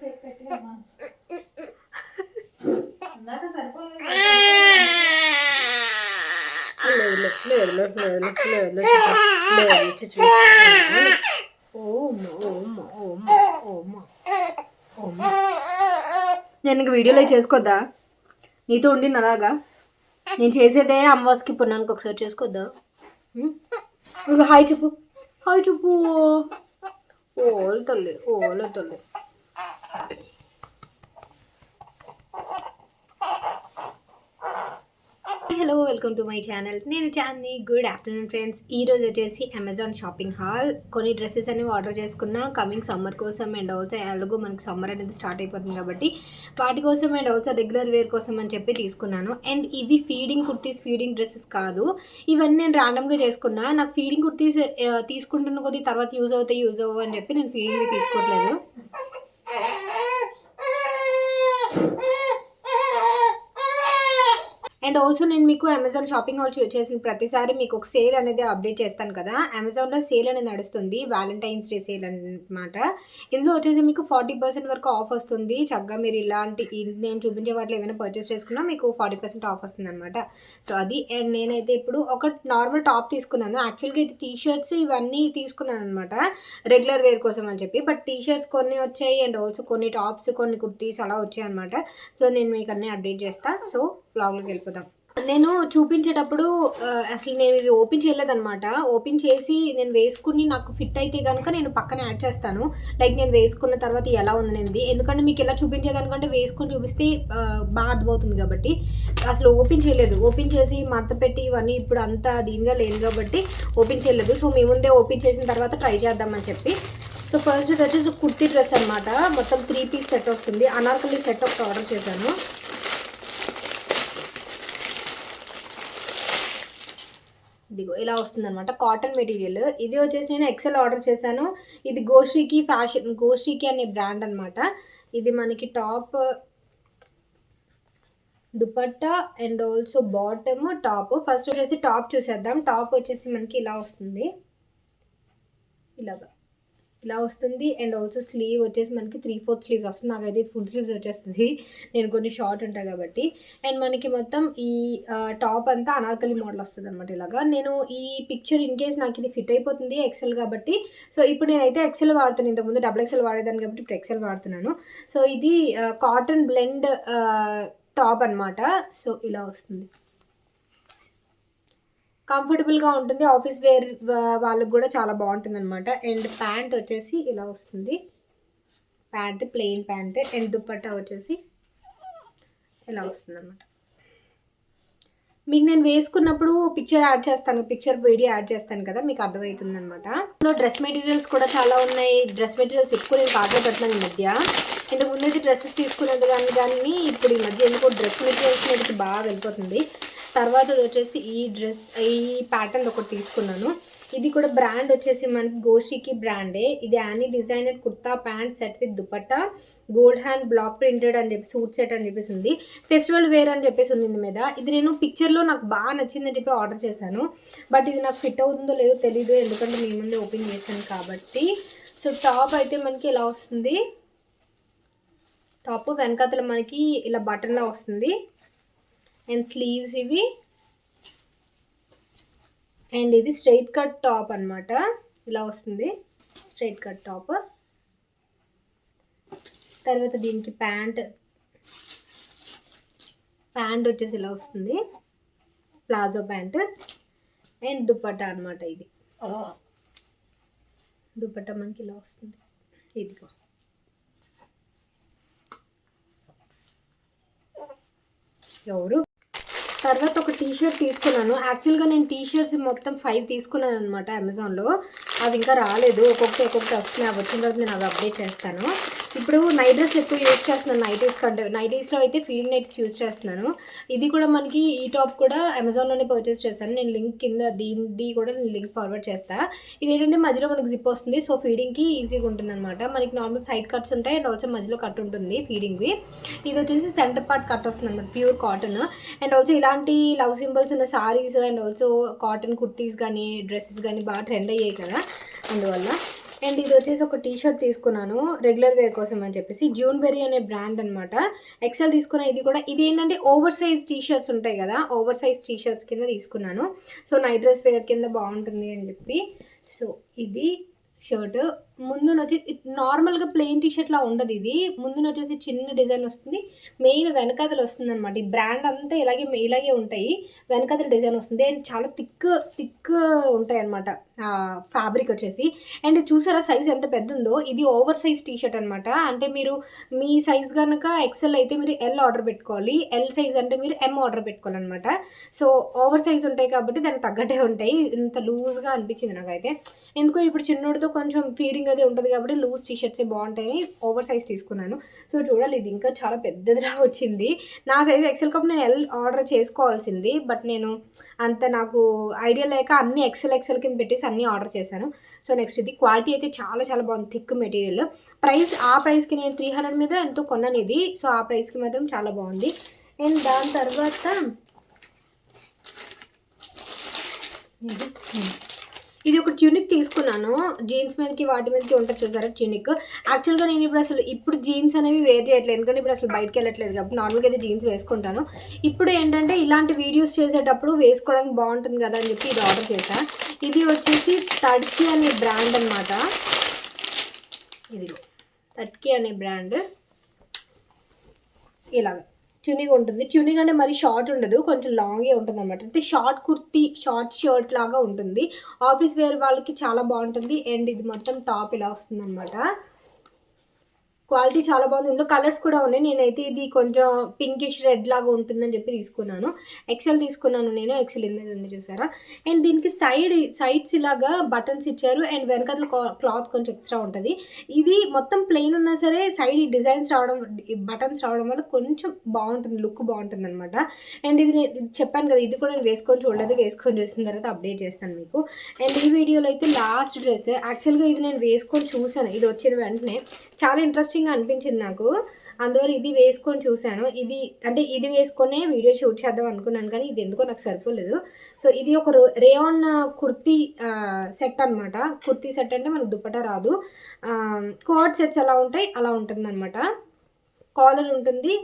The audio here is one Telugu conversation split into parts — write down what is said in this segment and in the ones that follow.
నేను ఇంక వీడియోలో చేసుకోద్దా నీతో ఉండి అలాగా నేను చేసేదే అమ్మవారికి పున్నానికి ఒకసారి చేసుకోద్దా ఇక హాయ్ చెప్పు ఓల తల్లి hello welcome to my channel. నేను చాందిని. Good afternoon friends. ఈరోజు వచ్చేసి అమెజాన్ షాపింగ్ హాల్ కొన్ని డ్రెస్సెస్ అనేవి ఆర్డర్ చేసుకున్నా కమింగ్ సమ్మర్ కోసం అండ్ ఆల్సో ఎలాగో మనకి సమ్మర్ అనేది స్టార్ట్ అయిపోతుంది కాబట్టి వాటి కోసం అండ్ ఆల్సో రెగ్యులర్ వేర్ కోసం అని చెప్పి తీసుకున్నాను. అండ్ ఇవి ఫీడింగ్ కుర్తీస్, ఫీడింగ్ డ్రెస్సెస్ కాదు. ఇవన్నీ నేను ర్యాండమ్గా చేసుకున్నా. నాకు ఫీడింగ్ కుర్తీస్ తీసుకుంటున్న కొద్ది తర్వాత యూజ్ అవ్వవు అని చెప్పి నేను ఫీడింగ్ తీసుకోవట్లేదు. అండ్ ఆల్సో నేను మీకు అమెజాన్ షాపింగ్ హాల్ చేసిన ప్రతిసారి మీకు ఒక సేల్ అనేది అప్డేట్ చేస్తాను కదా. అమెజాన్లో సేల్ అనేది నడుస్తుంది, వ్యాలంటైన్స్ డే సేల్ అనమాట. ఇందులో వచ్చేసి మీకు 40% వరకు ఆఫ్ వస్తుంది. చక్కగా మీరు ఇలాంటి నేను చూపించే వాటిలో ఏమైనా పర్చేస్ చేసుకున్నా మీకు 40% ఆఫ్ వస్తుంది అనమాట. సో అది. అండ్ నేనైతే ఇప్పుడు ఒక నార్మల్ టాప్ తీసుకున్నాను. యాక్చువల్గా అయితే టీషర్ట్స్ ఇవన్నీ తీసుకున్నాను అనమాట రెగ్యులర్ వేర్ కోసం అని చెప్పి. బట్ టీషర్ట్స్ కొన్ని వచ్చాయి అండ్ ఆల్సో కొన్ని టాప్స్, కొన్ని కుర్తీస్ అలా వచ్చాయి అనమాట. సో నేను మీకు అన్నీ అప్డేట్ చేస్తాను. సో బ్లాగ్లోకి వెళ్ళిపోదాం. నేను చూపించేటప్పుడు అసలు నేను ఇవి ఓపెన్ చేయలేదన్నమాట. ఓపెన్ చేసి నేను వేసుకుని నాకు ఫిట్ అయితే కనుక నేను పక్కన యాడ్ చేస్తాను. లైక్ నేను వేసుకున్న తర్వాత ఎలా ఉందనేది. ఎందుకంటే మీకు ఎలా చూపించేదానికంటే వేసుకొని చూపిస్తే బాగా అర్థమవుతుంది కాబట్టి అసలు ఓపెన్ చేయలేదు. ఓపెన్ చేసి మడత పెట్టి ఇవన్నీ ఇప్పుడు అంత దీనిగా లేదు కాబట్టి ఓపెన్ చేయలేదు. సో మీ ముందే ఓపెన్ చేసిన తర్వాత ట్రై చేద్దామని చెప్పి. సో ఫస్ట్ ఇది వచ్చేసి కుర్తీ డ్రెస్ అనమాట. మొత్తం 3 పీస్ సెట్ వస్తుంది. అనార్కలి సెట్ ఒకటి ఆర్డర్ చేశాను. ఇదిగో ఇలా వస్తుంది అనమాట. Cotton material. ఇది వచ్చేసి నేను ఎక్సెల్ ఆర్డర్ చేశాను. ఇది గోషికి అనే బ్రాండ్ అనమాట. ఇది మనకి top, dupatta and also bottom, top. First వచ్చేసి టాప్ చూసేద్దాం. టాప్ వచ్చేసి మనకి ఇలా వస్తుంది, ఇలా వస్తుంది. అండ్ ఆల్సో స్లీవ్ వచ్చేసి మనకి 3/4 స్లీవ్స్ వస్తుంది. నాకైతే ఫుల్ స్లీవ్స్ వచ్చేస్తుంది, నేను కొంచెం షార్ట్ ఉంటాయి కాబట్టి. అండ్ మనకి మొత్తం ఈ టాప్ అంతా అనార్కలి మోడల్ వస్తుంది అనమాట. ఇలాగా నేను ఈ పిక్చర్ ఇన్ కేస్ నాకు ఇది ఫిట్ అయిపోతుంది ఎక్సెల్ కాబట్టి. సో ఇప్పుడు నేనైతే ఎక్సెల్ వాడుతున్నాను. ఇంతకుముందు XXL వాడేదాన్ని కాబట్టి ఇప్పుడు ఎక్సెల్ వాడుతున్నాను. సో ఇది కాటన్ బ్లెండ్ టాప్ అనమాట. సో ఇలా వస్తుంది. కంఫర్టబుల్గా ఉంటుంది. ఆఫీస్ వేర్ వాళ్ళకి కూడా చాలా బాగుంటుంది అనమాట. అండ్ ప్యాంట్ వచ్చేసి ఇలా వస్తుంది. Pant plain pant. And dupatta వచ్చేసి ఇలా వస్తుంది అనమాట. మీకు నేను వేసుకున్నప్పుడు పిక్చర్ వీడియో యాడ్ చేస్తాను కదా, మీకు అర్థమవుతుంది అనమాట. డ్రెస్ మెటీరియల్స్ కూడా చాలా ఉన్నాయి. డ్రెస్ మెటీరియల్స్ ఎక్కువ నేను కార్ట్లో పెడుతున్నాను ఈ మధ్య. ఇంతకు ముందు అయితే డ్రెస్సెస్ తీసుకునేది కానీ ఇప్పుడు ఈ మధ్య ఎందుకో డ్రెస్ మెటీరియల్స్ మీదకి బాగా వెళ్ళిపోతుంది. తర్వాత వచ్చేసి ఈ ప్యాటర్న్ ఒకటి తీసుకున్నాను. ఇది కూడా బ్రాండ్ వచ్చేసి మనకి గోషికి బ్రాండే. ఇది యానీ designer kurta pant set with dupatta, gold hand block printed అని చెప్పి సూట్ సెట్ అని చెప్పేసి ఉంది. ఫెస్టివల్ వేర్ అని చెప్పేసి ఉంది ఇందు మీద. ఇది నేను పిక్చర్లో నాకు బాగా నచ్చిందని చెప్పి ఆర్డర్ చేశాను. బట్ ఇది నాకు ఫిట్ అవుతుందో లేదో తెలీదు, ఎందుకంటే మీ ముందే ఓపెన్ చేశాను కాబట్టి. సో టాప్ అయితే మనకి ఇలా వస్తుంది. టాప్ వెనకాతల మనకి ఇలా బటన్లా వస్తుంది. అండ్ స్లీవ్స్ ఇవి. అండ్ ఇది స్ట్రైట్ కట్ టాప్ అనమాట. ఇలా వస్తుంది స్ట్రైట్ కట్ టాప్. తర్వాత దీనికి ప్యాంట్ వచ్చేసి ఇలా వస్తుంది, ప్లాజో ప్యాంట్. అండ్ దుపట్టా అనమాట. ఇది దుపట్టా మనకి ఇలా వస్తుంది. ఇదిగో ఎవరు. తర్వాత ఒక టీషర్ట్ తీసుకున్నాను. యాక్చువల్గా నేను టీషర్ట్స్ మొత్తం 5 తీసుకున్నాను అనమాట అమెజాన్లో. అవి ఇంకా రాలేదు. ఒక్కొక్కటి వస్తున్నాయి. అవి వచ్చిన తర్వాత నేను అవి అప్డేట్ చేస్తాను. ఇప్పుడు నైట్ డ్రెస్ ఎక్కువ యూజ్ చేస్తున్నాను నైటీస్ కంటే. నైటీస్లో అయితే ఫీడింగ్ నైటీస్ యూజ్ చేస్తున్నాను. ఇది కూడా మనకి ఈ టాప్ కూడా అమెజాన్లోనే పర్చేస్ చేస్తాను. నేను లింక్ కింద దీనిది కూడా నేను లింక్ ఫార్వర్డ్ చేస్తాను. ఇది ఏంటంటే మధ్యలో మనకి జిప్ వస్తుంది. సో ఫీడింగ్కి ఈజీగా ఉంటుంది అనమాట. మనకి నార్మల్ సైడ్ కట్స్ ఉంటాయి అండ్ ఆల్సో మధ్యలో కట్ ఉంటుంది ఫీడింగ్వి. ఇది వచ్చేసి సెంటర్ పార్ట్ కట్ వస్తుంది అనమాట, ప్యూర్ కాటన్. అండ్ ఆల్సో ఇలాంటి లవ్ సింబల్స్ ఉన్న saris and also cotton kurtis కానీ డ్రెస్సెస్ కానీ బాగా ట్రెండ్ అయ్యాయి కదా, అందువల్ల. అండ్ ఇది వచ్చేసి ఒక టీ షర్ట్ తీసుకున్నాను రెగ్యులర్ వేర్ కోసం అని చెప్పేసి, జ్యూన్బెరీ అనే బ్రాండ్ అనమాట. ఎక్సెల్ తీసుకున్న. ఇది ఏంటంటే ఓవర్ సైజ్ టీ షర్ట్స్ ఉంటాయి కదా, ఓవర్ సైజ్ టీ షర్ట్స్ కింద తీసుకున్నాను. సో నైట్ డ్రెస్ వేర్ కింద బాగుంటుంది అని చెప్పి. సో ఇది షర్ట్. ముందున వచ్చి నార్మల్గా ప్లెయిన్ టీ షర్ట్లా ఉండదు ఇది. ముందున వచ్చేసి చిన్న డిజైన్ వస్తుంది, మెయిన్ వెనకాతలు వస్తుంది అనమాట. ఈ బ్రాండ్ అంతా ఇలాగే ఉంటాయి, వెనకాతల డిజైన్ వస్తుంది. అండ్ చాలా థిక్ ఉంటాయి అనమాట ఫ్యాబ్రిక్ వచ్చేసి. అండ్ చూసారా సైజ్ ఎంత పెద్ద ఉందో. ఇది ఓవర్ సైజ్ టీ షర్ట్ అనమాట. అంటే మీరు మీ సైజ్ కనుక ఎక్సెల్ అయితే మీరు ఎల్ ఆర్డర్ పెట్టుకోవాలి, ఎల్ సైజ్ అంటే మీరు ఎం ఆర్డర్ పెట్టుకోవాలన్నమాట. సో ఓవర్ సైజ్ ఉంటాయి కాబట్టి దానికి తగ్గట్టే ఉంటాయి. ఇంత లూజ్గా అనిపించింది నాకైతే. ఎందుకో ఇప్పుడు చిన్నోడితో కొంచెం ఫీడింగ్ అది ఉంటుంది కాబట్టి లూజ్ టీ షర్ట్సే బాగుంటాయని ఓవర్ సైజ్ తీసుకున్నాను. సో చూడాలి, ఇది ఇంకా చాలా పెద్దదిగా వచ్చింది. నా సైజ్ ఎక్సెల్ కప్ నేను ఎల్ ఆర్డర్ చేసుకోవాల్సింది, బట్ నేను అంత నాకు ఐడియా లేక అన్ని ఎక్సెల్ కింద పెట్టేసి అన్నీ ఆర్డర్ చేశాను. సో నెక్స్ట్ ఇది క్వాలిటీ అయితే చాలా చాలా బాగుంది, థిక్ మెటీరియల్. ఆ ప్రైస్కి నేను 300 మీద ఎంతో కొన్నాను ఇది. సో ఆ ప్రైస్కి మాత్రం చాలా బాగుంది. అండ్ దాని తర్వాత ఇది ఒక ట్యూనిక్ తీసుకున్నాను. జీన్స్ మీదకి వాటి మీదకి ఉంటుంది చూసారా ట్యూనిక్. యాక్చువల్గా నేను ఇప్పుడు జీన్స్ అనేవి వేర్ చేయట్లేదు, ఎందుకంటే ఇప్పుడు అసలు బయటకు వెళ్ళట్లేదు కాబట్టి నార్మల్గా అయితే జీన్స్ వేసుకుంటాను. ఇప్పుడు ఏంటంటే ఇలాంటి వీడియోస్ చేసేటప్పుడు వేసుకోవడానికి బాగుంటుంది కదా అని చెప్పి ఇది ఆర్డర్ చేశాను. ఇది వచ్చేసి తడ్కీ అనే బ్రాండ్ అనమాట. ఇది తడ్కీ అనే బ్రాండ్. ఇలాగ ట్యూనిక్ ఉంటుంది. ట్యూనిక్ అంటే మరి షార్ట్ ఉండదు, కొంచెం లాంగే ఉంటుంది అనమాట. అంటే షార్ట్ కుర్తీ, షార్ట్ షర్ట్ లాగా ఉంటుంది. ఆఫీస్ వేర్ వాళ్ళకి చాలా బాగుంటుంది. అండ్ ఇది మొత్తం టాప్ ఇలా వస్తుంది అనమాట. క్వాలిటీ చాలా బాగుంది. ఇందులో కలర్స్ కూడా ఉన్నాయి. నేనైతే ఇది కొంచెం పింకిష్ రెడ్ లాగా ఉంటుందని చెప్పి తీసుకున్నాను. ఎక్సెల్ తీసుకున్నాను నేను. ఎక్సెల్ మీద ఉంది చూసారా. అండ్ దీనికి సైడ్స్ ఇలాగా బటన్స్ ఇచ్చారు. అండ్ వెనకాల క్లాత్ కొంచెం ఎక్స్ట్రా ఉంటుంది. ఇది మొత్తం ప్లెయిన్ ఉన్నా సరే సైడ్ డిజైన్స్ రావడం, బటన్స్ రావడం వల్ల కొంచెం బాగుంటుంది, లుక్ బాగుంటుంది అనమాట. అండ్ ఇది నేను చెప్పాను కదా, ఇది కూడా నేను వేసుకొని చూడలేదు. వేసుకొని చూసిన తర్వాత అప్డేట్ చేస్తాను మీకు. అండ్ ఈ వీడియోలో అయితే లాస్ట్ డ్రెస్. యాక్చువల్గా ఇది నేను వేసుకొని చూసాను, ఇది వచ్చిన వెంటనే చాలా ఇంట్రెస్టింగ్గా అనిపించింది నాకు. అందువల్ల ఇది వేసుకొని చూశాను. ఇది వేసుకొనే వీడియో షూట్ చేద్దాం అనుకున్నాను, కానీ ఇది ఎందుకో నాకు సరిపోలేదు. సో ఇది ఒక రేయాన్ కుర్తీ సెట్ అనమాట. కుర్తీ సెట్ అంటే మనకు దుపట్టా రాదు. కోట్ సెట్స్ ఎలా ఉంటాయి అలా ఉంటుంది అనమాట. కాలర్ ఉంటుంది.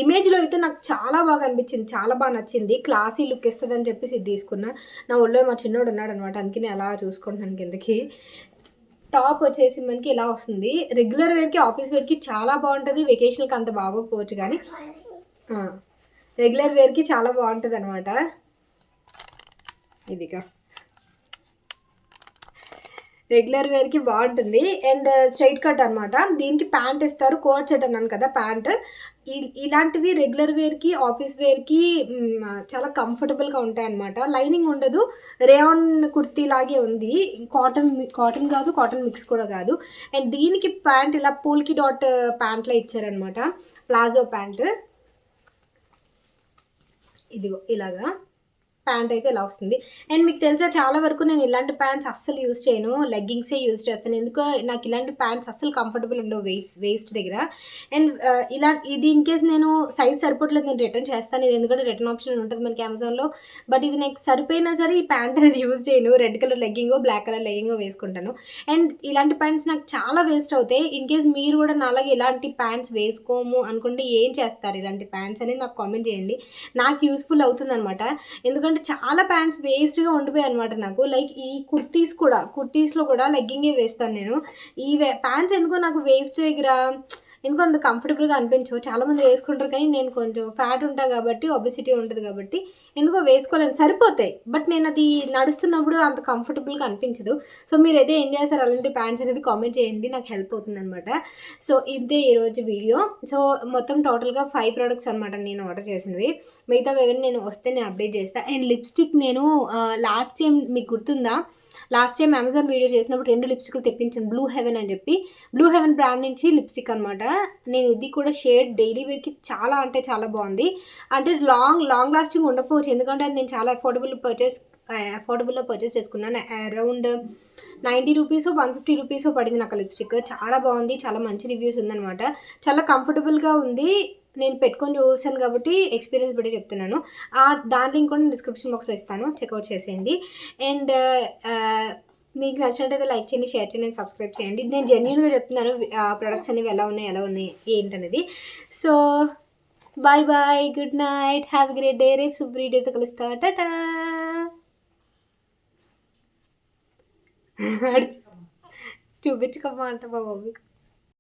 ఇమేజ్లో అయితే నాకు చాలా బాగా అనిపించింది, చాలా బాగా నచ్చింది. క్లాసీ లుక్ ఇస్తుంది అని చెప్పేసి ఇది తీసుకున్నా. నా ఒళ్ళో మా చిన్నోడు ఉన్నాడు అనమాట, అందుకని అలా చూసుకుంటున్నాను కిందకి. టాప్ వచ్చేసి మనకి ఇలా వస్తుంది. రెగ్యులర్ వేర్కి, ఆఫీస్ వేర్కి చాలా బాగుంటుంది. వెకేషన్కి అంత బాగోకపోవచ్చు, కానీ రెగ్యులర్ వేర్కి చాలా బాగుంటుంది అనమాట. ఇదిగా రెగ్యులర్ వేర్కి బాగుంటుంది. అండ్ స్ట్రైట్ కట్ అనమాట. దీనికి ప్యాంట్ ఇస్తారు, కోట్ సెట్ అన్నాను కదా ప్యాంట్. ఇలాంటివి రెగ్యులర్ వేర్కి, ఆఫీస్ వేర్కి చాలా కంఫర్టబుల్గా ఉంటాయి అన్నమాట. లైనింగ్ ఉండదు, రేయాన్ కుర్తీ లాగే ఉంది. కాటన్ కాదు, కాటన్ మిక్స్ కూడా కాదు. అండ్ దీనికి ప్యాంట్ ఇలా పోల్కి డాట్ ప్యాంట్లో ఇచ్చారనమాట, ప్లాజో ప్యాంట్. ఇదిగో ఇలాగా ప్యాంట్ అయితే ఇలా వస్తుంది. అండ్ మీకు తెలుసా, చాలా వరకు నేను ఇలాంటి ప్యాంట్స్ అస్సలు యూజ్ చేయను, లెగ్గింగ్సే యూజ్ చేస్తాను. ఎందుకో నాకు ఇలాంటి ప్యాంట్స్ అస్సలు కంఫర్టబుల్ ఉండవు వేస్ట్ దగ్గర. అండ్ ఇది ఇన్ కేస్ నేను సైజ్ సరిపోవట్లేదు, నేను రిటర్న్ చేస్తాను. ఇది ఎందుకంటే రిటర్న్ ఆప్షన్ ఉంటుంది మనకి అమెజాన్లో. బట్ ఇది నాకు సరిపోయినా సరే ఈ ప్యాంట్ అనేది యూజ్ చేయను. రెడ్ కలర్ లెగ్గింగో, బ్లాక్ కలర్ లెగ్గింగో వేసుకుంటాను. అండ్ ఇలాంటి ప్యాంట్స్ నాకు చాలా వేస్ట్ అవుతాయి. ఇన్ కేస్ మీరు కూడా నాలాగే ఇలాంటి ప్యాంట్స్ వేసుకోము అనుకుంటే ఏం చేస్తారు ఇలాంటి ప్యాంట్స్ అనేది నాకు కామెంట్ చేయండి. నాకు యూస్ఫుల్ అవుతుంది అనమాట. ఎందుకంటే చాలా ప్యాంట్స్ వేస్ట్గా ఉండిపోయాయి అనమాట నాకు. లైక్ ఈ కుర్తీస్లో కూడా లెగ్గింగే వేస్తాను నేను. ఈ ప్యాంట్స్ ఎందుకో నాకు వేస్ట్ దగ్గర ఎందుకో అంత కంఫర్టబుల్గా అనిపించవు. చాలామంది వేసుకుంటారు, కానీ నేను కొంచెం ఫ్యాట్ ఉంటాను కాబట్టి, ఒబెసిటీ ఉంటుంది కాబట్టి ఎందుకో వేసుకోలేను, సరిపోతాయి. బట్ నేను అది నడుస్తున్నప్పుడు అంత కంఫర్టబుల్గా అనిపించదు. సో మీరైతే ఏం చేస్తారు అలాంటి ప్యాంట్స్ అనేది కామెంట్ చేయండి, నాకు హెల్ప్ అవుతుంది అనమాట. సో ఇదే ఈరోజు వీడియో. సో మొత్తం టోటల్గా 5 ప్రోడక్ట్స్ అనమాట నేను ఆర్డర్ చేసినవి. మిగతా ఎవరైనా నేను అప్డేట్ చేస్తాను. అండ్ లిప్స్టిక్ నేను లాస్ట్ టైం మీకు గుర్తుందా, లాస్ట్ టైం అమెజాన్ వీడియో చేసినప్పుడు 2 లిప్స్టిక్లు తెప్పించాను, బ్లూ హెవెన్ అని చెప్పి. బ్లూ హెవెన్ బ్రాండ్ నుంచి లిప్స్టిక్ అనమాట. నేను ఇది కూడా షేడ్ డైలీ వేర్కి చాలా అంటే చాలా బాగుంది. అంటే లాంగ్ లాస్టింగ్ ఉండకపోవచ్చు, ఎందుకంటే అది నేను చాలా అఫోర్డబుల్లో పర్చేస్ చేసుకున్నాను. అరౌండ్ 90 రూపీస్ 150 రూపీస్ పడింది నాకు లిప్స్టిక్. చాలా బాగుంది, చాలా మంచి రివ్యూస్ ఉందనమాట. చాలా కంఫర్టబుల్గా ఉంది. నేను పెట్టుకొని చూసాను కాబట్టి ఎక్స్పీరియన్స్ బట్టి చెప్తున్నాను. దాని లింక్ కూడా డిస్క్రిప్షన్ బాక్స్లో ఇస్తాను, చెక్అవుట్ చేసేయండి. అండ్ మీకు నచ్చినట్టయితే లైక్ చేయండి, షేర్ చేయండి, సబ్స్క్రైబ్ చేయండి. నేను జెన్యూన్గా చెప్తున్నాను ప్రొడక్ట్స్ అనేవి ఎలా ఉన్నాయి ఏంటనేది. So bye bye, good night, have great day. రేపు సూపర్ వీడియోతో కలుస్తా. టాటా. చూపించుకోమా అంట మా మమ్మీ.